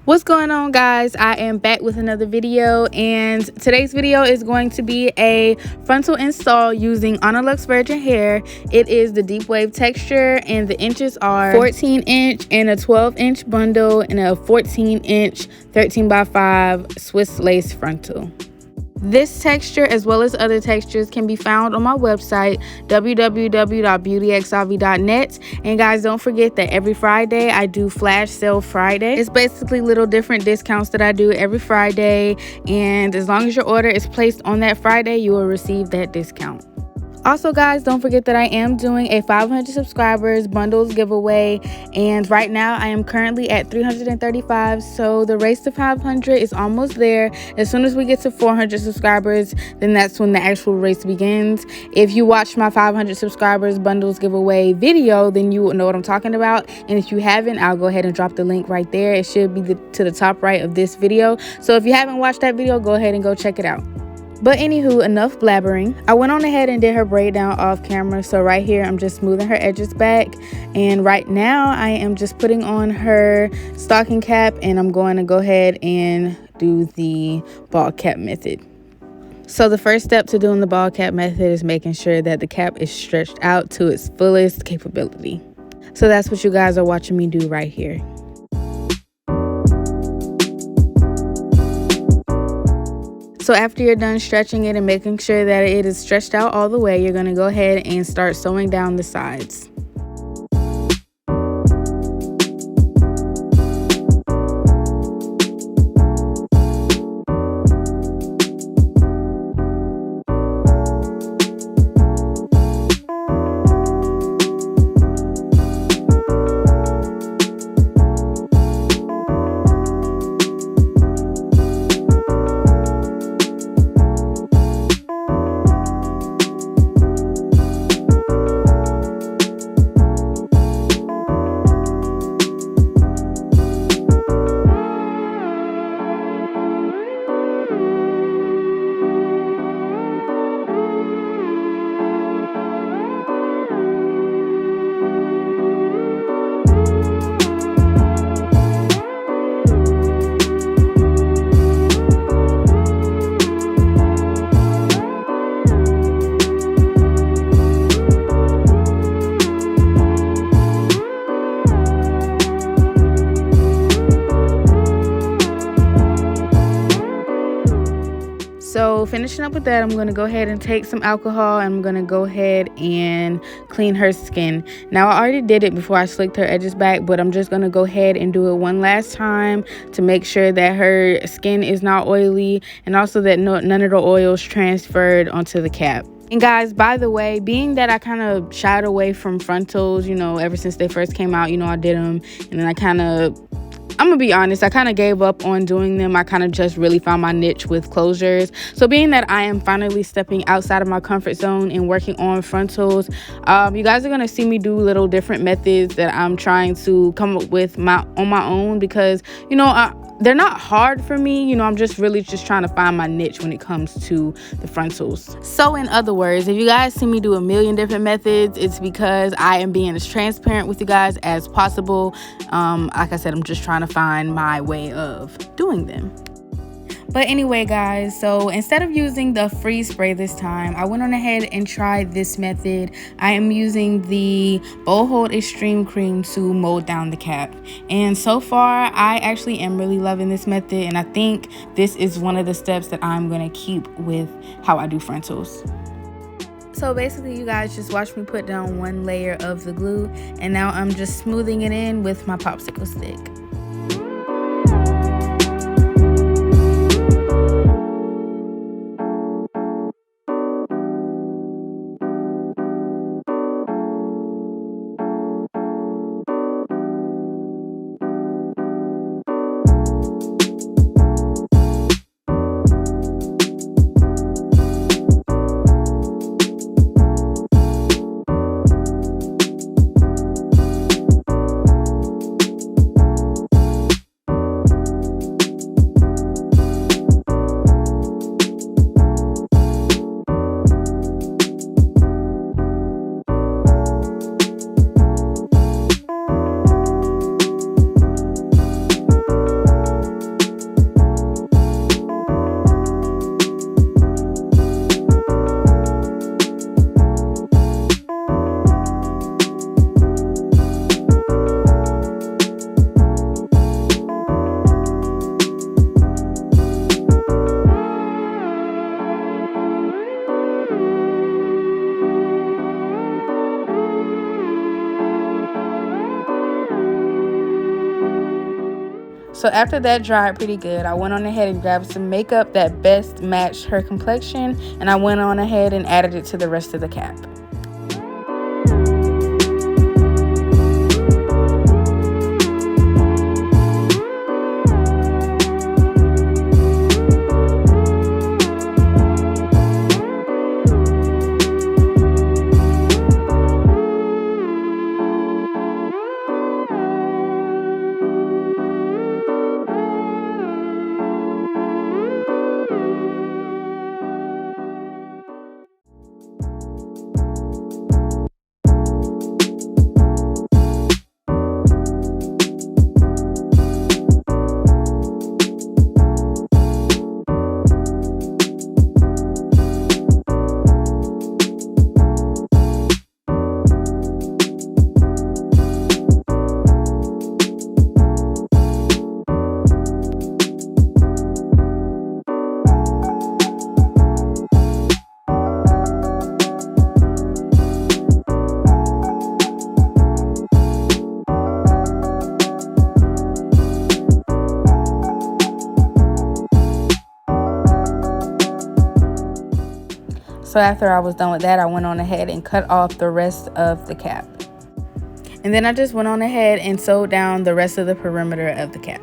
What's going on, guys? I am back with another video, and today's video is going to be a frontal install using OnnaLuxe Virgin Hair. It is the deep wave texture, and the inches are 14-inch and a 12-inch bundle and a 14-inch 13x5 Swiss lace frontal. This texture, as well as other textures, can be found on my website, www.beautyxavi.net. And guys, don't forget that every Friday I do Flash Sale Friday. It's basically little different discounts that I do every Friday, and as long as your order is placed on that Friday, you will receive that discount. Also, guys, don't forget that I am doing a 500 subscribers bundles giveaway, and right now I am currently at 335, so the race to 500 is almost there. As soon as we get to 400 subscribers, then that's when the actual race begins. If you watch my 500 subscribers bundles giveaway video, then you will know what I'm talking about, and if you haven't, I'll go ahead and drop the link right there. It should be to the top right of this video, so if you haven't watched that video, go ahead and go check it out. But anywho, enough blabbering. I went on ahead and did her braid down off camera. So right here, I'm just smoothing her edges back. And right now, I am just putting on her stocking cap, and I'm going to go ahead and do the ball cap method. So the first step to doing the ball cap method is making sure that the cap is stretched out to its fullest capability. So that's what you guys are watching me do right here. So after you're done stretching it and making sure that it is stretched out all the way, you're going to go ahead and start sewing down the sides. So finishing up with that, I'm going to go ahead and take some alcohol, and I'm going to go ahead and clean her skin. Now, I already did it before I slicked her edges back, but I'm just going to go ahead and do it one last time to make sure that her skin is not oily, and also that none of the oils transferred onto the cap. And guys, by the way, being that I kind of shied away from frontals, ever since they first came out, I did them, and then I'm gonna be honest, I kind of gave up on doing them. I kind of just really found my niche with closures. So being that I am finally stepping outside of my comfort zone and working on frontals, you guys are gonna see me do little different methods that I'm trying to come up with on my own, because they're not hard for me. I'm just really trying to find my niche when it comes to the frontals. So in other words, if you guys see me do a million different methods, it's because I am being as transparent with you guys as possible. Like I said, I'm just trying to find my way of doing them. But anyway, guys, so instead of using the freeze spray this time, I went on ahead and tried this method. I am using the Bold Hold Extreme Cream to mold down the cap. And so far, I actually am really loving this method, and I think this is one of the steps that I'm going to keep with how I do frontals. So basically, you guys just watch me put down one layer of the glue, and now I'm just smoothing it in with my popsicle stick. So after that dried pretty good, I went on ahead and grabbed some makeup that best matched her complexion, and I went on ahead and added it to the rest of the cap. So after I was done with that, I went on ahead and cut off the rest of the cap. And then I just went on ahead and sewed down the rest of the perimeter of the cap.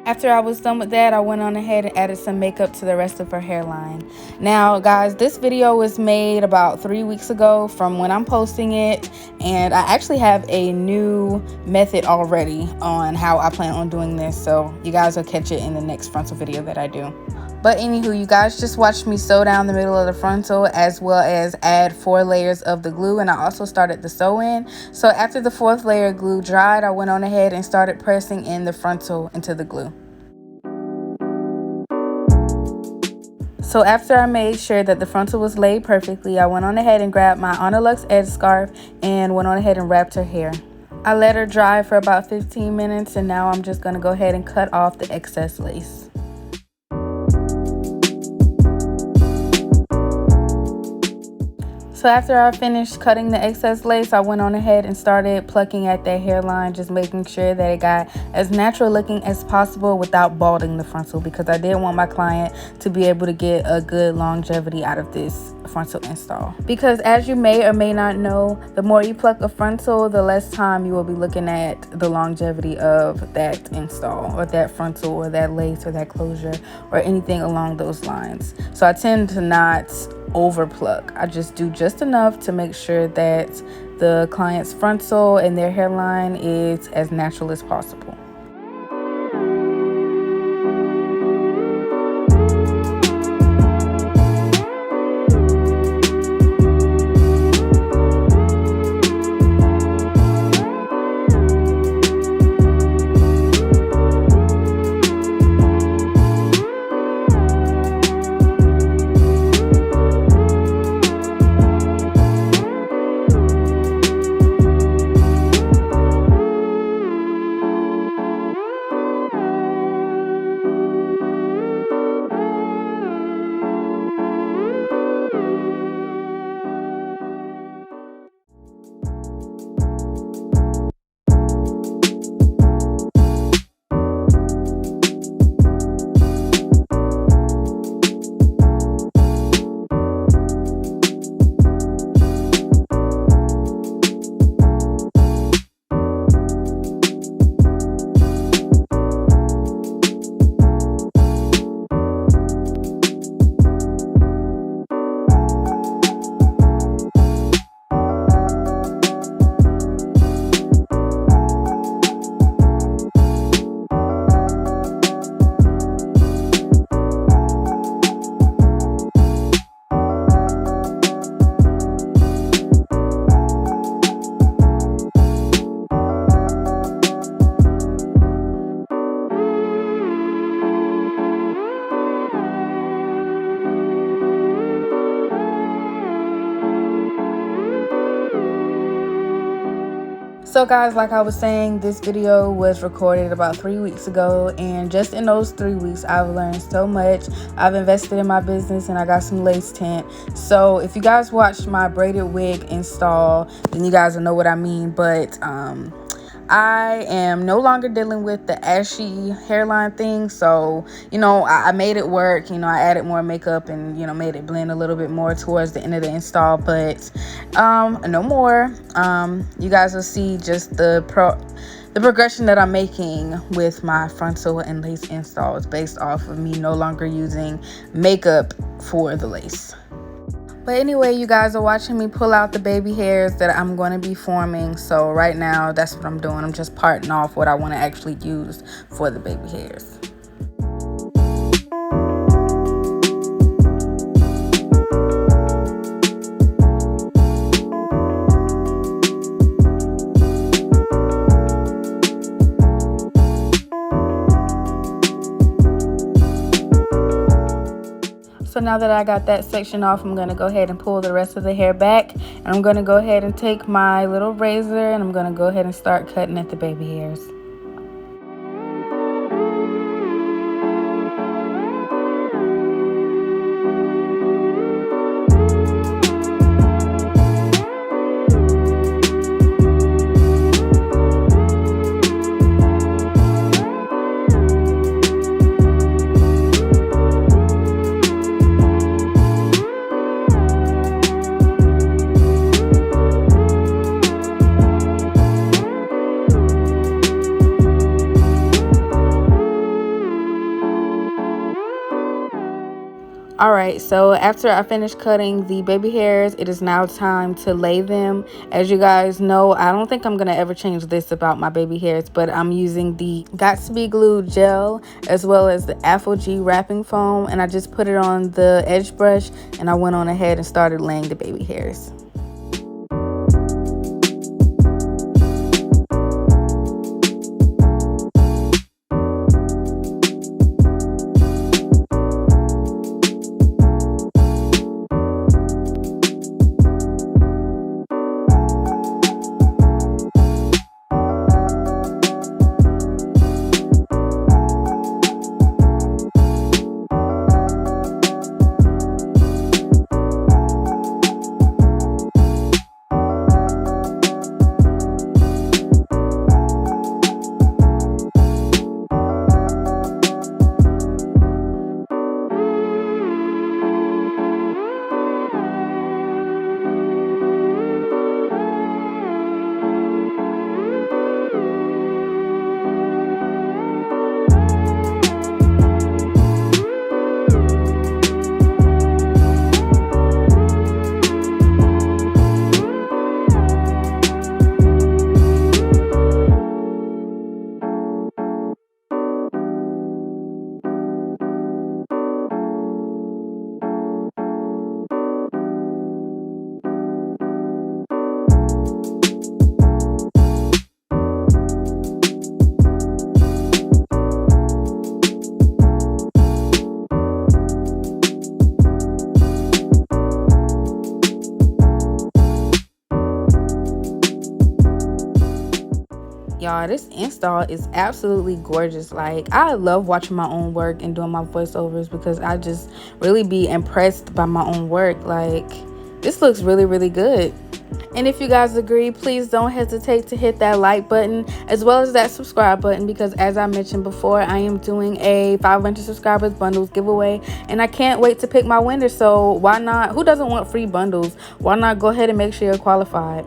After I was done with that, I went on ahead and added some makeup to the rest of her hairline. Now, guys, this video was made about 3 weeks ago from when I'm posting it, and I actually have a new method already on how I plan on doing this, so you guys will catch it in the next frontal video that I do. But anywho, you guys just watched me sew down the middle of the frontal as well as add 4 layers of the glue, and I also started the sew in. So after the 4th layer of glue dried, I went on ahead and started pressing in the frontal into the glue. So after I made sure that the frontal was laid perfectly, I went on ahead and grabbed my OnnaLuxe edge scarf and went on ahead and wrapped her hair. I let her dry for about 15 minutes, and now I'm just going to go ahead and cut off the excess lace. So after I finished cutting the excess lace, I went on ahead and started plucking at that hairline, just making sure that it got as natural looking as possible without balding the frontal, because I did want my client to be able to get a good longevity out of this frontal install. Because as you may or may not know, the more you pluck a frontal, the less time you will be looking at the longevity of that install or that frontal or that lace or that closure or anything along those lines. So I tend to not over pluck. I just do just enough to make sure that the client's frontal and their hairline is as natural as possible. So guys, like I was saying, this video was recorded about 3 weeks ago, and just in those 3 weeks I've learned so much. I've invested in my business and I got some lace tint. So if you guys watched my braided wig install, then you guys will know what I mean. But I am no longer dealing with the ashy hairline thing. So, I made it work. I added more makeup and, made it blend a little bit more towards the end of the install. But no more. You guys will see just the progression that I'm making with my frontal and lace installs based off of me no longer using makeup for the lace. But anyway, you guys are watching me pull out the baby hairs that I'm going to be forming. So right now, that's what I'm doing. I'm just parting off what I want to actually use for the baby hairs. So now that I got that section off, I'm going to go ahead and pull the rest of the hair back. And I'm going to go ahead and take my little razor and I'm going to go ahead and start cutting at the baby hairs. Alright, so after I finish cutting the baby hairs, it is now time to lay them. As you guys know, I don't think I'm going to ever change this about my baby hairs, but I'm using the Got2b Glue gel as well as the Afro G wrapping foam, and I just put it on the edge brush and I went on ahead and started laying the baby hairs. Y'all, this install is absolutely gorgeous. Like, I love watching my own work and doing my voiceovers because I just really be impressed by my own work. Like, this looks really, really good. And if you guys agree, please don't hesitate to hit that like button as well as that subscribe button, because as I mentioned before, I am doing a 500 subscribers bundles giveaway and I can't wait to pick my winner. So why not? Who doesn't want free bundles? Why not go ahead and make sure you're qualified?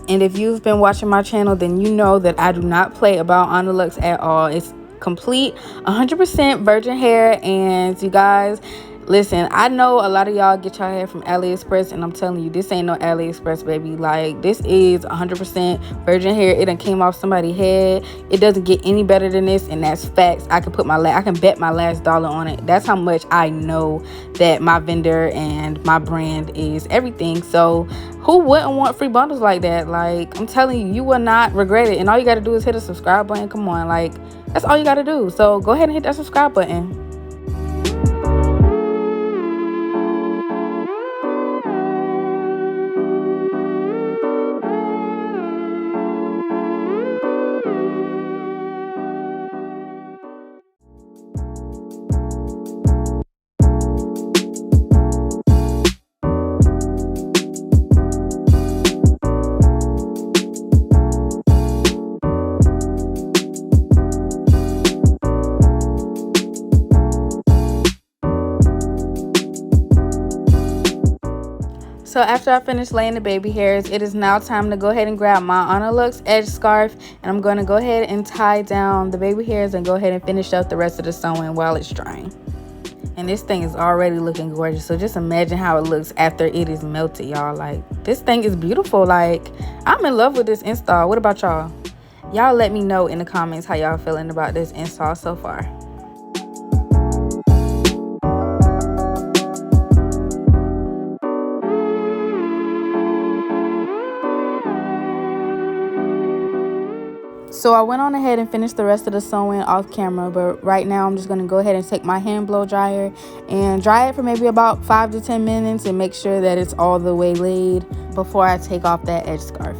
And if you've been watching my channel, then you know that I do not play about OnnaLuxe at all. It's complete 100% virgin hair. And you guys, listen, I know a lot of y'all get your hair from AliExpress, and I'm telling you, this ain't no AliExpress, baby. Like, this is 100% virgin hair. It done came off somebody's head. It doesn't get any better than this, and that's facts. I can bet my last dollar on it. That's how much I know that my vendor and my brand is everything. So who wouldn't want free bundles like that? Like, I'm telling you, you will not regret it. And all you got to do is hit a subscribe button. Come on, like, that's all you got to do. So go ahead and hit that subscribe button. So after I finish laying the baby hairs, it is now time to go ahead and grab my OnnaLuxe edge scarf, and I'm going to go ahead and tie down the baby hairs and go ahead and finish up the rest of the sewing while it's drying. And this thing is already looking gorgeous, so just imagine how it looks after it is melted, y'all. Like, this thing is beautiful. Like, I'm in love with this install. What about y'all? Y'all let me know in the comments how y'all feeling about this install so far. So I went on ahead and finished the rest of the sewing off camera, but right now I'm just going to go ahead and take my hand blow dryer and dry it for maybe about 5 to 10 minutes and make sure that it's all the way laid before I take off that edge scarf.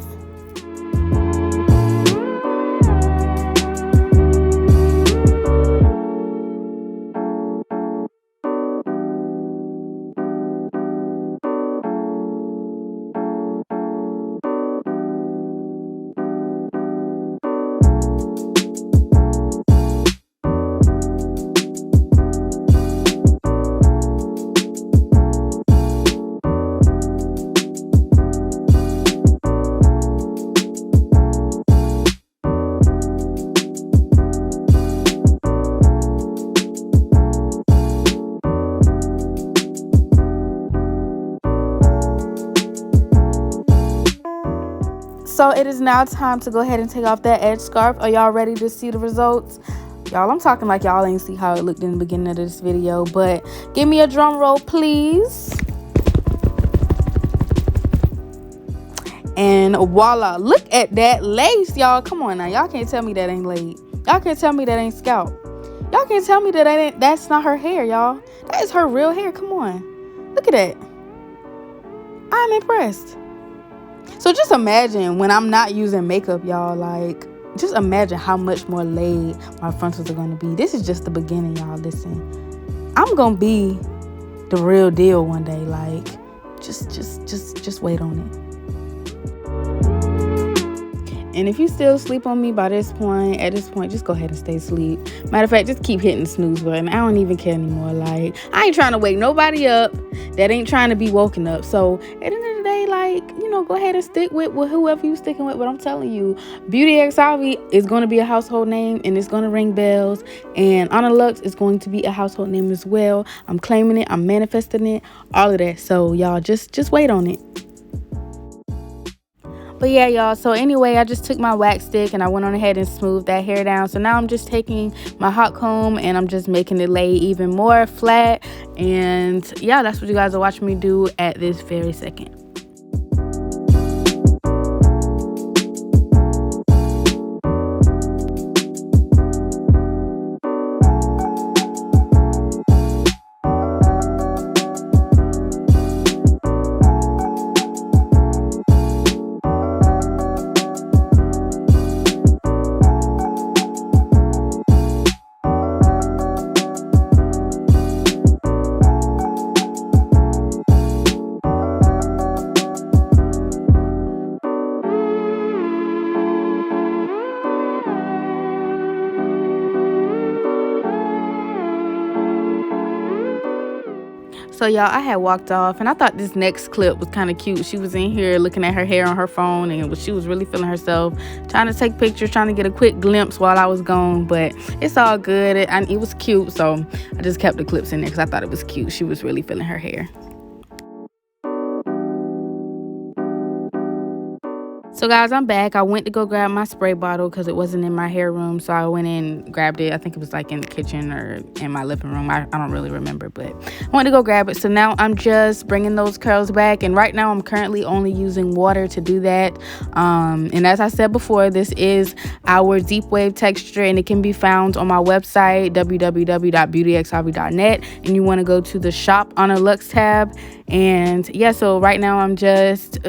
So it is now time to go ahead and take off that edge scarf. Are y'all ready to see the results? Y'all, I'm talking like y'all ain't see how it looked in the beginning of this video, but give me a drum roll, please. And voila, look at that lace, y'all. Come on now, y'all can't tell me that ain't laid. Y'all can't tell me that ain't scalp. Y'all can't tell me that that's not her hair, y'all. That is her real hair. Come on, look at that. I'm impressed. So just imagine when I'm not using makeup, y'all. Like, just imagine how much more laid my frontals are going to be. This is just the beginning, y'all. Listen, I'm going to be the real deal one day. Like, just wait on it. And if you still sleep on me at this point, just go ahead and stay asleep. Matter of fact, just keep hitting the snooze button. I don't even care anymore. Like, I ain't trying to wake nobody up that ain't trying to be woken up. So at the end of the day, like, you know, go ahead and stick with whoever you sticking with. But I'm telling you, Beauty X Avi is going to be a household name, and it's going to ring bells. And OnnaLuxe is going to be a household name as well. I'm claiming it. I'm manifesting it. All of that. So y'all just wait on it. But yeah, y'all, so anyway, I just took my wax stick and I went on ahead and smoothed that hair down. So now I'm just taking my hot comb and I'm just making it lay even more flat. And yeah, that's what you guys are watching me do at this very second. So y'all, I had walked off and I thought this next clip was kind of cute. She was in here looking at her hair on her phone and she was really feeling herself, trying to take pictures, trying to get a quick glimpse while I was gone. But it's all good. It was cute, so I just kept the clips in there because I thought it was cute. She was really feeling her hair. So guys, I'm back. I went to go grab my spray bottle because it wasn't in my hair room. So I went and grabbed it. I think it was like in the kitchen or in my living room. I don't really remember, but I went to go grab it. So now I'm just bringing those curls back. And right now I'm currently only using water to do that. And as I said before, this is our deep wave texture and it can be found on my website, www.beautyxavi.net. And you want to go to the shop OnnaLuxe tab. And yeah, so right now I'm just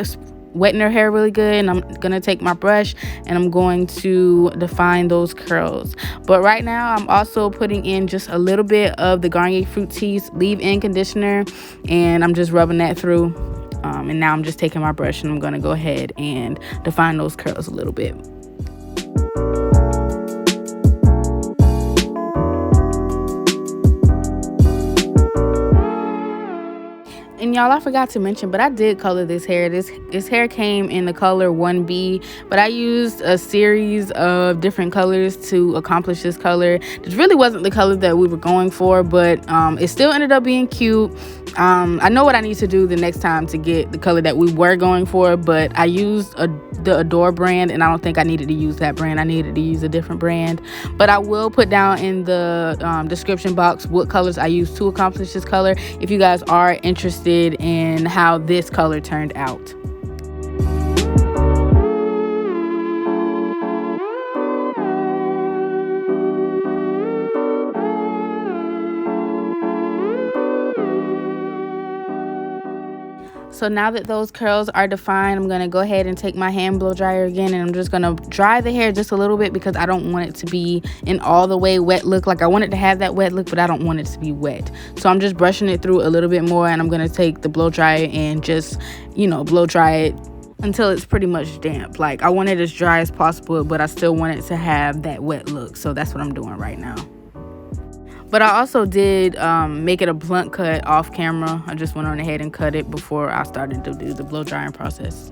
wetting her hair really good, and I'm gonna take my brush and I'm going to define those curls. But right now I'm also putting in just a little bit of the Garnier Fructis leave-in conditioner, and I'm just rubbing that through, and now I'm just taking my brush and I'm gonna go ahead and define those curls a little bit. And And y'all, I forgot to mention, but I did color this hair. This hair came in the color 1B, but I used a series of different colors to accomplish this color. This really wasn't the color that we were going for, but it still ended up being cute. I know what I need to do the next time to get the color that we were going for, but I used the Adore brand, and I don't think I needed to use that brand. I needed to use a different brand, but I will put down in the description box what colors I used to accomplish this color if you guys are interested in how this color turned out. So now that those curls are defined, I'm going to go ahead and take my hand blow dryer again, and I'm just going to dry the hair just a little bit because I don't want it to be an all the way wet look. Like, I want it to have that wet look, but I don't want it to be wet. So I'm just brushing it through a little bit more, and I'm going to take the blow dryer and just, blow dry it until it's pretty much damp. Like, I want it as dry as possible, but I still want it to have that wet look. So that's what I'm doing right now. But I also did make it a blunt cut off camera. I just went on ahead and cut it before I started to do the blow drying process.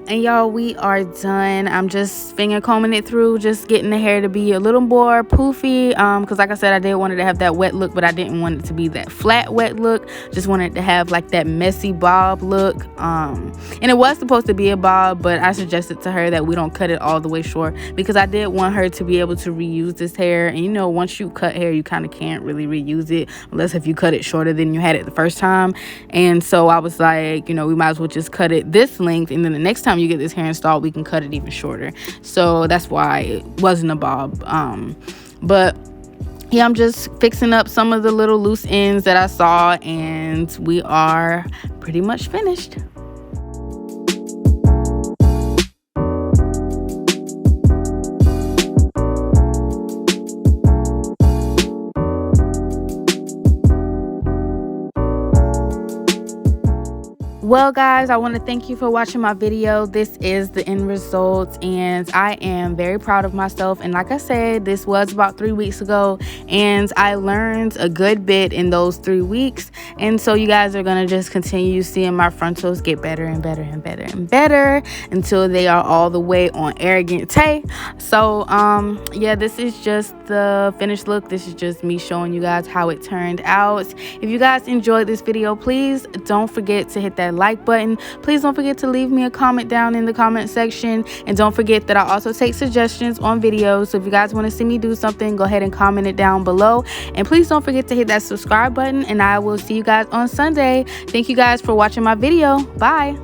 And y'all, we are done. I'm just finger combing it through, just getting the hair to be a little more poofy, because like I said, I did want it to have that wet look, but I didn't want it to be that flat wet look. Just wanted it to have like that messy bob look, and it was supposed to be a bob, but I suggested to her that we don't cut it all the way short because I did want her to be able to reuse this hair. And once you cut hair, you kind of can't really reuse it unless if you cut it shorter than you had it the first time. And so I was like, we might as well just cut it this length, and then the next time you get this hair installed, we can cut it even shorter. So that's why it wasn't a bob. But yeah, I'm just fixing up some of the little loose ends that I saw, and we are pretty much finished. Well, guys, I want to thank you for watching my video. This is the end result, and I am very proud of myself. And like I said, this was about 3 weeks ago, and I learned a good bit in those 3 weeks. And so you guys are going to just continue seeing my frontals get better and better and better and better until they are all the way on arrogant Tay. So yeah, this is just the finished look. This is just me showing you guys how it turned out. If you guys enjoyed this video, please don't forget to hit that like button. Please don't forget to leave me a comment down in the comment section, and don't forget that I also take suggestions on videos. So if you guys want to see me do something, go ahead and comment it down below, and please don't forget to hit that subscribe button, and I will see you guys on Sunday. Thank you guys for watching my video. Bye.